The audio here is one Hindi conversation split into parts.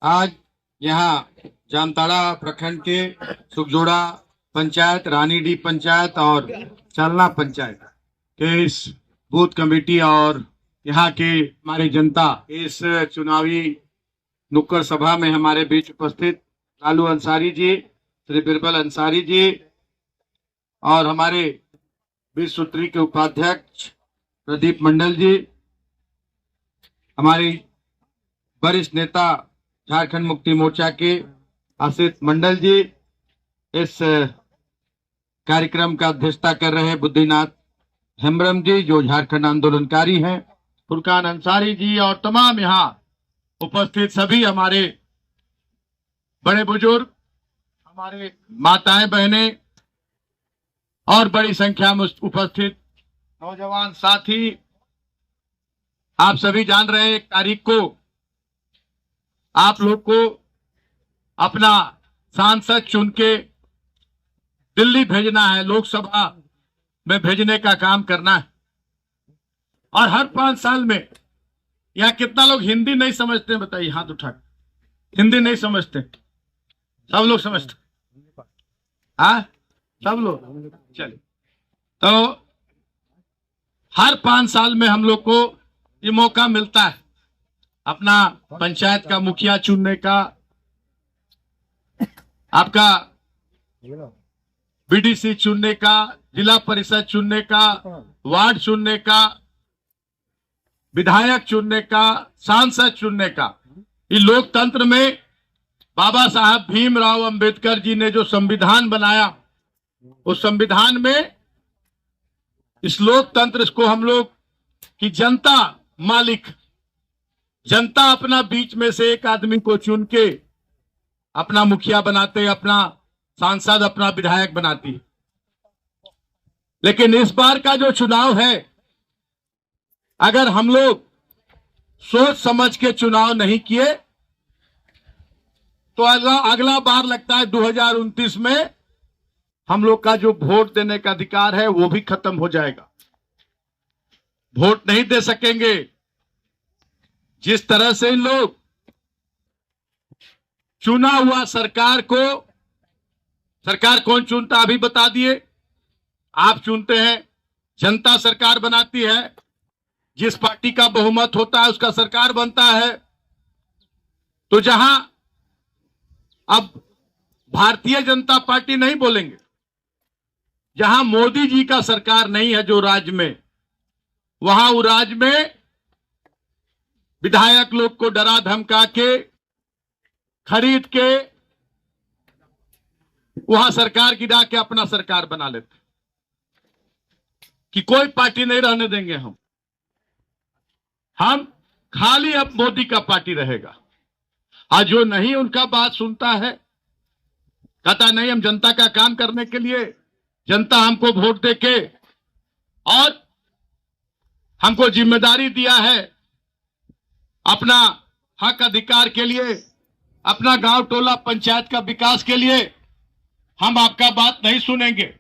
आज यहाँ जामताड़ा प्रखंड के सुखजोड़ा पंचायत, रानीडीह पंचायत और चलना पंचायत के इस बूथ कमेटी और यहाँ के हमारी जनता इस चुनावी नुक्कड़ सभा में हमारे बीच उपस्थित लालू अंसारी जी, श्री बिरबल अंसारी जी और हमारे विश्व सूत्री के उपाध्यक्ष प्रदीप मंडल जी, हमारी वरिष्ठ नेता झारखंड मुक्ति मोर्चा के आशीष मंडल जी, इस कार्यक्रम का अध्यक्षता कर रहे बुद्धिनाथ हेम्ब्रम जी जो झारखंड आंदोलनकारी हैं, फुरकान अंसारी जी और तमाम यहाँ उपस्थित सभी हमारे बड़े बुजुर्ग, हमारे माताएं बहनें और बड़ी संख्या में उपस्थित नौजवान साथी। आप सभी जान रहे हैं 1 तारीख को आप लोग को अपना सांसद चुन के दिल्ली भेजना है, लोकसभा में भेजने का काम करना है। और हर 5 साल में यहाँ कितना लोग हिंदी नहीं समझते हैं बताइए, हाथ उठा। हिंदी नहीं समझते? सब लोग समझते? हाँ, सब लोग। चलिए, तो हर 5 साल में हम लोग को ये मौका मिलता है अपना पंचायत का मुखिया चुनने का, आपका बीडीसी चुनने का, जिला परिषद चुनने का, वार्ड चुनने का, विधायक चुनने का, सांसद चुनने का। ये लोकतंत्र में बाबा साहब भीमराव अंबेडकर जी ने जो संविधान बनाया, उस संविधान में इस लोकतंत्र को हम लोग की जनता मालिक, जनता अपना बीच में से एक आदमी को चुन के अपना मुखिया बनाते, अपना सांसद, अपना विधायक बनाती। लेकिन इस बार का जो चुनाव है, अगर हम लोग सोच समझ के चुनाव नहीं किए तो अगला बार लगता है 2029 में हम लोग का जो वोट देने का अधिकार है वो भी खत्म हो जाएगा। वोट नहीं दे सकेंगे। जिस तरह से इन लोग चुना हुआ सरकार कौन चुनता अभी बता दिए, आप चुनते हैं, जनता सरकार बनाती है, जिस पार्टी का बहुमत होता है उसका सरकार बनता है। तो जहां अब भारतीय जनता पार्टी नहीं बोलेंगे, जहां मोदी जी का सरकार नहीं है जो राज्य में, वहां वो राज्य में विधायक लोग को डरा धमका के, खरीद के वहां सरकार गिरा के अपना सरकार बना लेते कि कोई पार्टी नहीं रहने देंगे हम खाली अब मोदी का पार्टी रहेगा। आज जो नहीं उनका बात सुनता है, कहता नहीं हम जनता का काम करने के लिए, जनता हमको वोट देके और हमको जिम्मेदारी दिया है अपना हक अधिकार के लिए, अपना गांव टोला पंचायत का विकास के लिए, हम आपका बात नहीं सुनेंगे,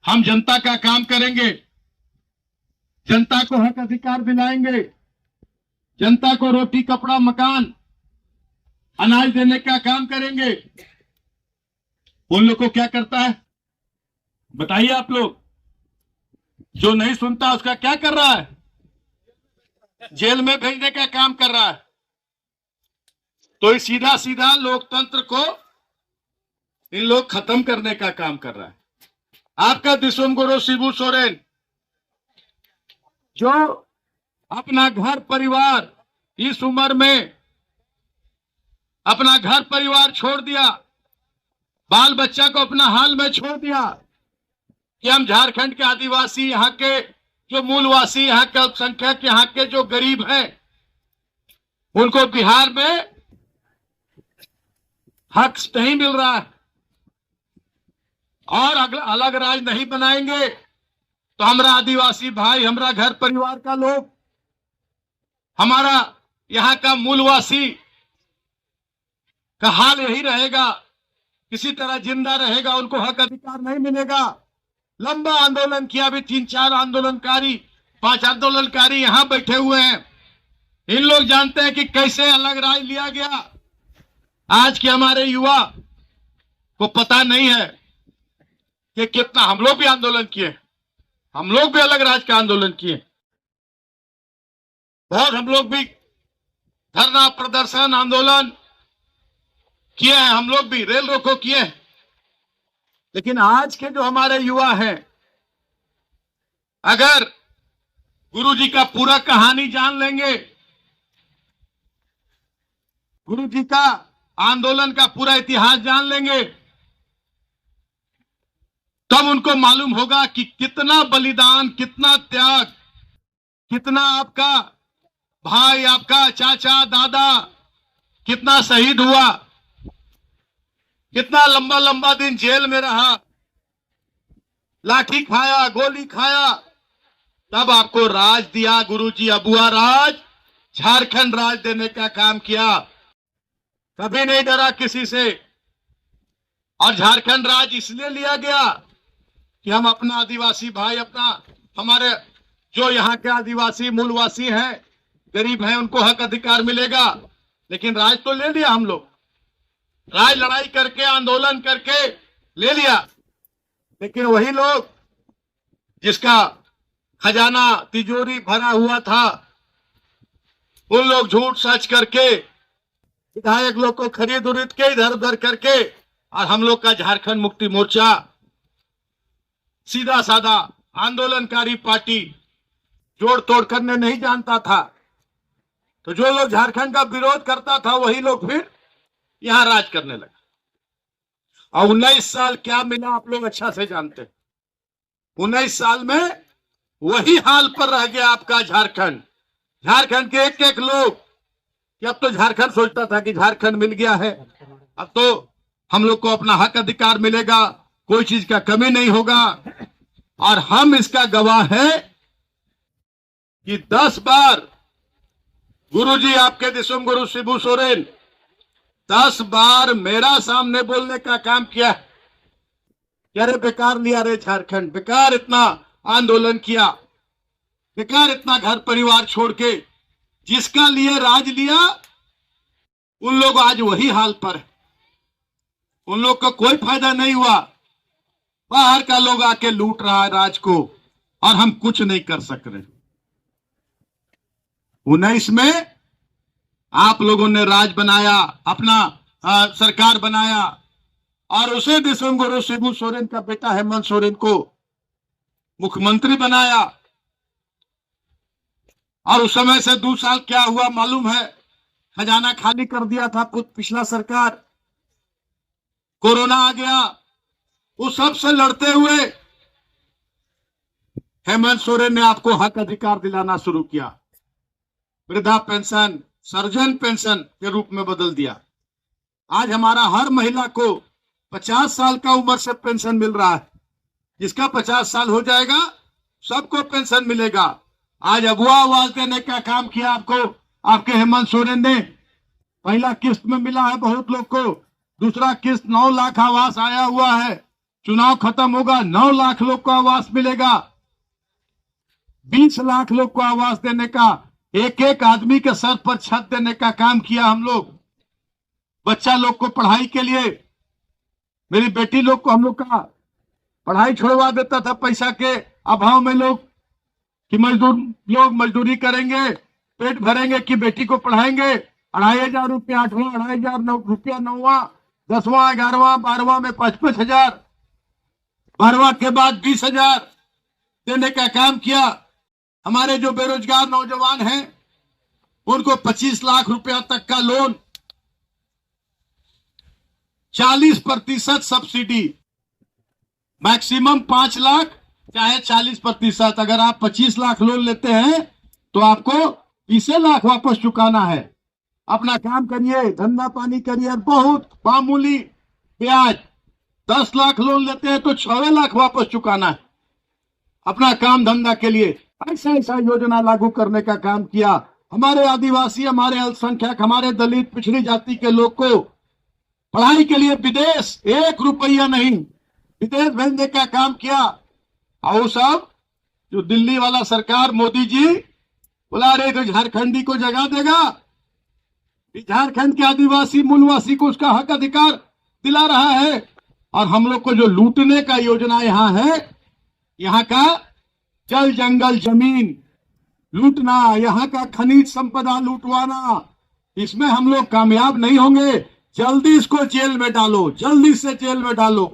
हम जनता का काम करेंगे, जनता को हक अधिकार दिलाएंगे, जनता को रोटी कपड़ा मकान अनाज देने का काम करेंगे। उन लोग को क्या करता है बताइए आप लोग? जो नहीं सुनता उसका क्या कर रहा है? जेल में भेजने का काम कर रहा है। तो सीधा सीधा लोकतंत्र को इन लोग खत्म करने का काम कर रहा है। आपका दिसुम गुरु शिबू सोरेन जो अपना घर परिवार इस उम्र में अपना घर परिवार छोड़ दिया, बाल बच्चा को अपना हाल में छोड़ दिया कि हम झारखंड के आदिवासी, यहाँ के जो मूलवासी, यहाँ के अल्पसंख्यक, यहाँ के जो गरीब हैं, उनको बिहार में हक नहीं मिल रहा है और अलग राज्य नहीं बनाएंगे तो हमारा आदिवासी भाई, हमारा घर परिवार का लोग, हमारा यहाँ का मूलवासी का हाल यही रहेगा, किसी तरह जिंदा रहेगा, उनको हक अधिकार नहीं मिलेगा। लंबा आंदोलन किया, भी 3-4 आंदोलनकारी, 5 आंदोलनकारी यहां बैठे हुए हैं। इन लोग जानते हैं कि कैसे अलग राय लिया गया, आज के हमारे युवा को पता नहीं है कि कितना हम लोग भी आंदोलन किए, हम लोग भी अलग राज्य का आंदोलन किए, बहुत हम लोग भी धरना प्रदर्शन आंदोलन किए हैं, हम लोग भी रेल रोको किए हैं। लेकिन आज के जो हमारे युवा हैं, अगर गुरुजी का पूरा कहानी जान लेंगे, गुरुजी का आंदोलन का पूरा इतिहास जान लेंगे, तब उनको मालूम होगा कि कितना बलिदान, कितना त्याग, कितना आपका भाई, आपका चाचा, दादा कितना शहीद हुआ, कितना लंबा लंबा दिन जेल में रहा, लाठी खाया, गोली खाया, तब आपको राज दिया गुरुजी। अबुआ राज, झारखंड राज देने का काम किया, कभी नहीं डरा किसी से। और झारखंड राज इसलिए लिया गया कि हम अपना आदिवासी भाई, अपना हमारे जो यहाँ के आदिवासी मूलवासी हैं, गरीब हैं, उनको हक अधिकार मिलेगा। लेकिन राज तो ले लिया हम लोग, राज लड़ाई करके, आंदोलन करके ले लिया। लेकिन वही लोग जिसका खजाना, तिजोरी भरा हुआ था, उन लोग झूठ सच करके विधायक लोग को खरीद उरीद के इधर उधर करके, और हम लोग का झारखंड मुक्ति मोर्चा सीधा साधा आंदोलनकारी पार्टी, जोड़ तोड़ करने नहीं जानता था। तो जो लोग झारखंड का विरोध करता था, वही लोग फिर यहां राज करने लगा। और 19 साल क्या मिला आप लोग अच्छा से जानते हैं। 19 साल में वही हाल पर रह गया आपका झारखंड। झारखंड के एक एक लोग, कि अब तो झारखंड सोचता था कि झारखंड मिल गया है, अब तो हम लोग को अपना हक अधिकार मिलेगा, कोई चीज का कमी नहीं होगा। और हम इसका गवाह है कि 10 बार गुरुजी, आपके दिसुम गुरु शिबू सोरेन 10 बार मेरा सामने बोलने का काम किया। अरे बेकार लिया रे झारखंड, बेकार इतना आंदोलन किया, बेकार इतना घर परिवार छोड़ के, जिसका लिए राज लिया, उन लोग आज वही हाल पर है। उन लोग को कोई फायदा नहीं हुआ, बाहर का लोग आके लूट रहा है राज को, और हम कुछ नहीं कर सक रहे। 19 में आप लोगों ने राज बनाया, अपना सरकार बनाया, और उसे दिसुम गुरु शिबू सोरेन का बेटा हेमंत सोरेन को मुख्यमंत्री बनाया। और उस समय से 2 साल क्या हुआ मालूम है? खजाना खाली कर दिया था पिछला सरकार, कोरोना आ गया, उस सब से लड़ते हुए हेमंत सोरेन ने आपको हक अधिकार दिलाना शुरू किया। वृद्धा पेंशन सर्जन पेंशन के रूप में बदल दिया। आज हमारा हर महिला को 50 साल का उम्र से पेंशन मिल रहा है। जिसका 50 साल हो जाएगा सबको पेंशन मिलेगा। आज अबुआ आवास देने का काम किया आपको, आपके हेमंत सोरेन ने। पहला किस्त में मिला है बहुत लोग को, दूसरा किस्त 9 लाख आवास आया हुआ है। चुनाव खत्म होगा, 9 लाख लोग को आवास मिलेगा। 20 लाख लोग को आवास देने का, एक एक आदमी के सर पर छत देने का काम किया हम लोग। बच्चा लोग को पढ़ाई के लिए, मेरी बेटी लोग को हम लोग का पढ़ाई छोड़वा देता था पैसा के अभाव में लोग, कि लोग मजदूरी करेंगे, पेट भरेंगे कि बेटी को पढ़ाएंगे। 2,500 रुपया 8वां, 2,500 रुपया 9वां, 10वां, 11वां, 12वां में 5-5 हजार, 12वां के बाद 20,000 देने का काम किया। हमारे जो बेरोजगार नौजवान हैं उनको 25 लाख रुपया तक का लोन, 40% सब्सिडी, मैक्सिमम 5 लाख चाहे 40%। अगर आप 25 लाख लोन लेते हैं तो आपको 20 लाख वापस चुकाना है। अपना काम करिए, धंधा पानी करिए, बहुत मामूली ब्याज। 10 लाख लोन लेते हैं तो 6 लाख वापस चुकाना है अपना काम धंधा के लिए। ऐसा ऐसा योजना लागू करने का काम किया। हमारे आदिवासी, हमारे अल्पसंख्यक, हमारे दलित पिछड़ी जाति के लोग को पढ़ाई के लिए विदेश 1 रुपया नहीं, विदेश भेजने का काम किया। और सब जो दिल्ली वाला सरकार मोदी जी बोला, अरे तो झारखंडी को जगह देगा, झारखंड के आदिवासी मूलवासी को उसका हक अधिकार दिला रहा है। और हम लोग को जो लूटने का योजना यहाँ है, यहाँ का जल जंगल जमीन लूटना, यहाँ का खनिज संपदा लूटवाना, इसमें हम लोग कामयाब नहीं होंगे। जल्दी इसको जेल में डालो, जल्दी से जेल में डालो।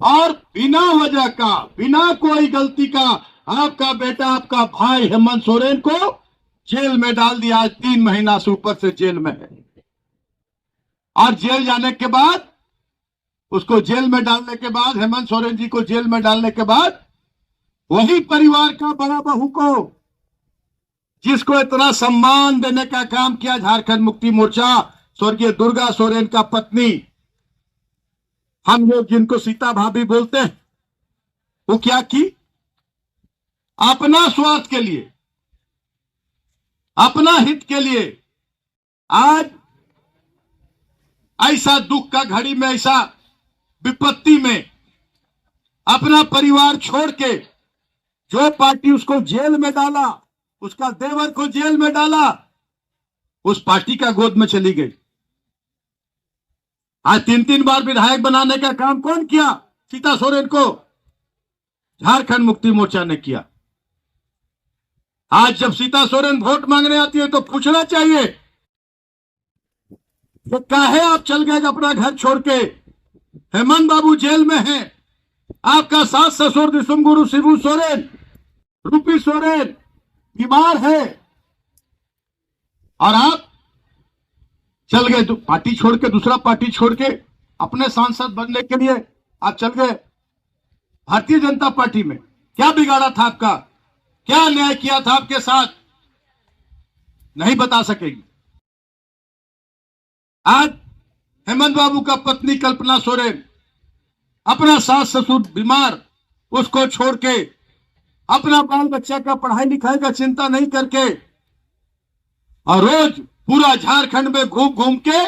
और बिना वजह का, बिना कोई गलती का आपका बेटा, आपका भाई हेमंत सोरेन को जेल में डाल दिया। आज 3 महीना से ऊपर से जेल में है। और जेल जाने के बाद, उसको जेल में डालने के बाद, हेमंत सोरेन जी को जेल में डालने के बाद, वही परिवार का बड़ा बहू को, जिसको इतना सम्मान देने का काम किया झारखंड मुक्ति मोर्चा, स्वर्गीय दुर्गा सोरेन का पत्नी, हम लोग जिनको सीता भाभी बोलते हैं, वो क्या की? अपना स्वार्थ के लिए, अपना हित के लिए आज ऐसा दुख का घड़ी में, ऐसा विपत्ति में अपना परिवार छोड़ के, जो पार्टी उसको जेल में डाला, उसका देवर को जेल में डाला, उस पार्टी का गोद में चली गई। आज 3-3 बार विधायक बनाने का काम कौन किया? सीता सोरेन को झारखंड मुक्ति मोर्चा ने किया। आज जब सीता सोरेन वोट मांगने आती है तो पूछना चाहिए तो काहे आप चल गए अपना घर छोड़ के? हेमंत बाबू जेल में हैं, आपका सास ससुर दिसुमगुरु शिबू सोरेन, रूपी सोरेन बीमार है, और आप चल गए तो पार्टी छोड़ के, दूसरा पार्टी छोड़ के, अपने सांसद बनने के लिए आप चल गए भारतीय जनता पार्टी में। क्या बिगाड़ा था आपका? क्या अन्याय किया था आपके साथ? नहीं बता सकेगी। आज हेमंत बाबू का पत्नी कल्पना सोरेन, अपना सास ससुर बीमार, उसको छोड़ के, अपना बाल बच्चा का पढ़ाई लिखाई का चिंता नहीं करके, और रोज पूरा झारखंड में घूम घूम के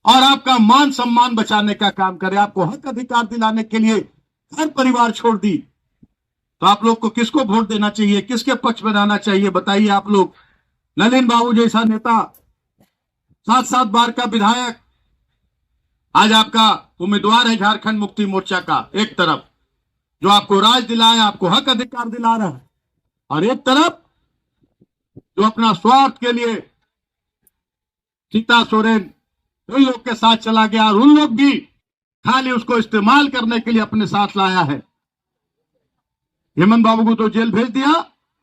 और आपका मान सम्मान बचाने का काम करे, आपको हक अधिकार दिलाने के लिए घर परिवार छोड़ दी। तो आप लोग को किसको वोट देना चाहिए? किसके पक्ष में रहना चाहिए? बताइए आप लोग। नलिन बाबू जैसा नेता, 7-7 बार का विधायक, आज आपका उम्मीदवार है झारखंड मुक्ति मोर्चा का, एक तरफ जो आपको राज दिलाए, आपको हक अधिकार दिला रहा है, और एक तरफ जो अपना स्वार्थ के लिए सीता सोरेन उन लोग के साथ चला गया, और उन लोग भी खाली उसको इस्तेमाल करने के लिए अपने साथ लाया है। हेमंत बाबू को तो जेल भेज दिया,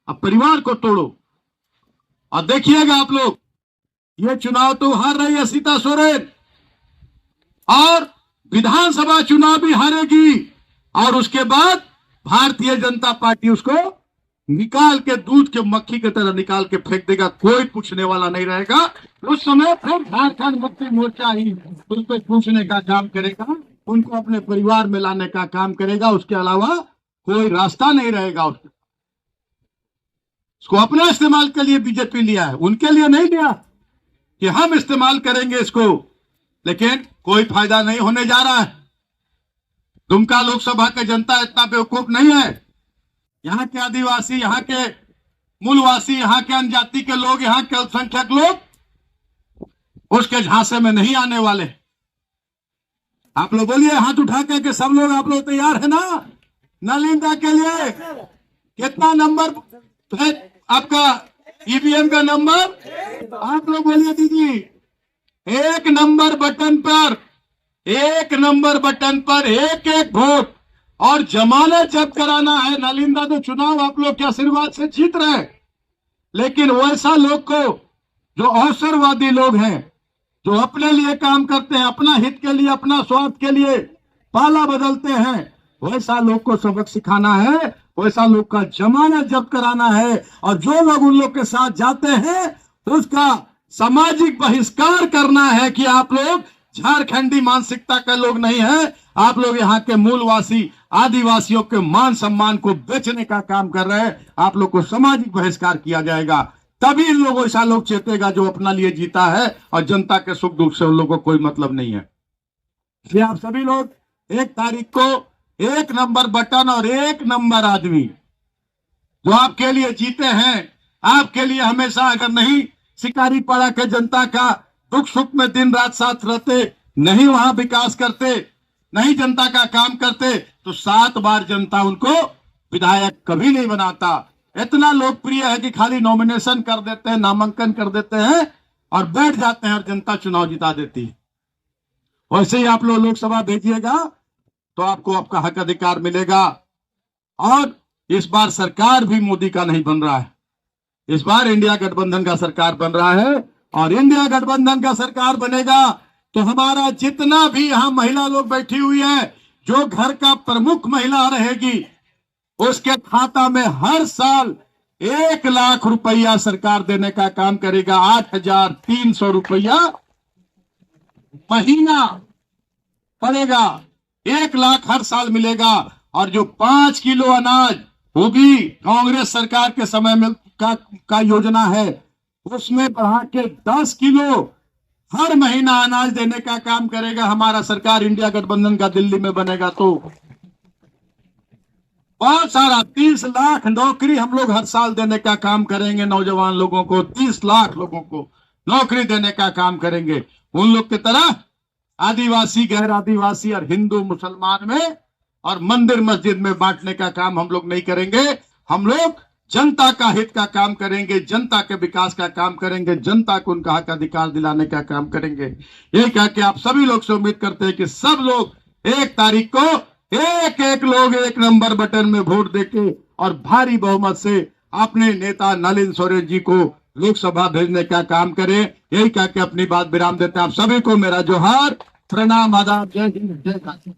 अब परिवार को तोड़ो। और देखिएगा आप लोग, ये चुनाव तो हार रही है सीता सोरेन, और विधानसभा चुनाव भी हारेगी, और उसके बाद भारतीय जनता पार्टी उसको निकाल के, दूध के मक्खी की तरह निकाल के फेंक देगा। कोई पूछने वाला नहीं रहेगा। उस समय फिर झारखंड मुक्ति मोर्चा ही उन पर पूछने का काम करेगा, उनको अपने परिवार में लाने का काम करेगा। उसके अलावा कोई रास्ता नहीं रहेगा। उसको अपना इस्तेमाल के लिए बीजेपी लिया है, उनके लिए नहीं लिया कि हम इस्तेमाल करेंगे इसको। लेकिन कोई फायदा नहीं होने जा रहा है। दुमका लोकसभा का जनता इतना बेवकूफ नहीं है। यहाँ के आदिवासी, यहाँ के मूलवासी, यहाँ के जनजाति के लोग, यहाँ के अल्पसंख्यक लोग उसके झांसे में नहीं आने वाले। आप लोग बोलिए हाथ उठा के सब लोग, आप लोग तैयार है ना नलिंदा के लिए? कितना नंबर है आपका ईवीएम का नंबर? आप लोग बोलिए दीदी, 1 नंबर बटन पर, 1 नंबर बटन पर 1-1 वोट, और जमानत जब्त कराना है। नालिंदा तो चुनाव आप लोग के आशीर्वाद से जीत रहे हैं, लेकिन वैसा लोग को जो अवसरवादी लोग हैं, जो अपने लिए काम करते हैं, अपना हित के लिए, अपना स्वार्थ के लिए पाला बदलते हैं, वैसा लोग को सबक सिखाना है, वैसा लोग का जमानत जब्त कराना है। और जो लोग उन लोग के साथ जाते हैं उसका सामाजिक बहिष्कार करना है कि आप लोग झारखंडी मानसिकता के लोग नहीं है, आप लोग यहाँ के मूलवासी आदिवासियों के मान सम्मान को बेचने का काम कर रहे हैं। आप लोग को सामाजिक बहिष्कार किया जाएगा, तभी इन लोगों ऐसा लोग चेतेगा जो अपना लिए जीता है और जनता के सुख दुख से उन लोगों को कोई मतलब नहीं है। इसलिए आप सभी लोग 1 तारीख को 1 नंबर बटन और 1 नंबर आदमी जो आपके लिए जीते हैं, आपके लिए हमेशा, अगर नहीं शिकारी पाड़ा के जनता का दुख सुख में दिन रात साथ रहते, नहीं वहां विकास करते, नहीं जनता का काम करते, तो 7 बार जनता उनको विधायक कभी नहीं बनाता। इतना लोकप्रिय है कि खाली नॉमिनेशन कर देते हैं, नामांकन कर देते हैं और बैठ जाते हैं और जनता चुनाव जिता देती है। वैसे ही आप लोग लोकसभा भेजिएगा तो आपको आपका हक अधिकार मिलेगा। और इस बार सरकार भी मोदी का नहीं बन रहा है, इस बार इंडिया गठबंधन का सरकार बन रहा है। और इंडिया गठबंधन का सरकार बनेगा तो हमारा जितना भी यहां महिला लोग बैठी हुई है, जो घर का प्रमुख महिला रहेगी, उसके खाता में हर साल 1 लाख रुपया सरकार देने का काम करेगा। 8,300 रुपया महीना पड़ेगा, 1 लाख हर साल मिलेगा। और जो 5 किलो अनाज, वो भी कांग्रेस सरकार के समय में का योजना है, उसमें बढ़ा के 10 किलो हर महीना अनाज देने का काम करेगा हमारा सरकार। इंडिया गठबंधन का दिल्ली में बनेगा तो बहुत सारा 30 लाख नौकरी हम लोग हर साल देने का काम करेंगे। नौजवान लोगों को 30 लाख लोगों को नौकरी देने का काम करेंगे। उन लोग की तरह आदिवासी, गैर आदिवासी और हिंदू मुसलमान में और मंदिर मस्जिद में बांटने का काम हम लोग नहीं करेंगे। हम लोग जनता का हित का काम करेंगे, जनता के विकास का काम करेंगे, जनता को उनका हक अधिकार दिलाने का काम करेंगे। ये कह के आप सभी लोग से उम्मीद करते हैं कि सब लोग 1 तारीख को एक एक लोग 1 नंबर बटन में वोट देके और भारी बहुमत से अपने नेता नलिन सोरेन जी को लोकसभा भेजने का काम करें। यही कह के अपनी बात विराम देते हैं। आप सभी को मेरा जोहार, प्रणाम, आदाब, जय हिंद, जय भारत।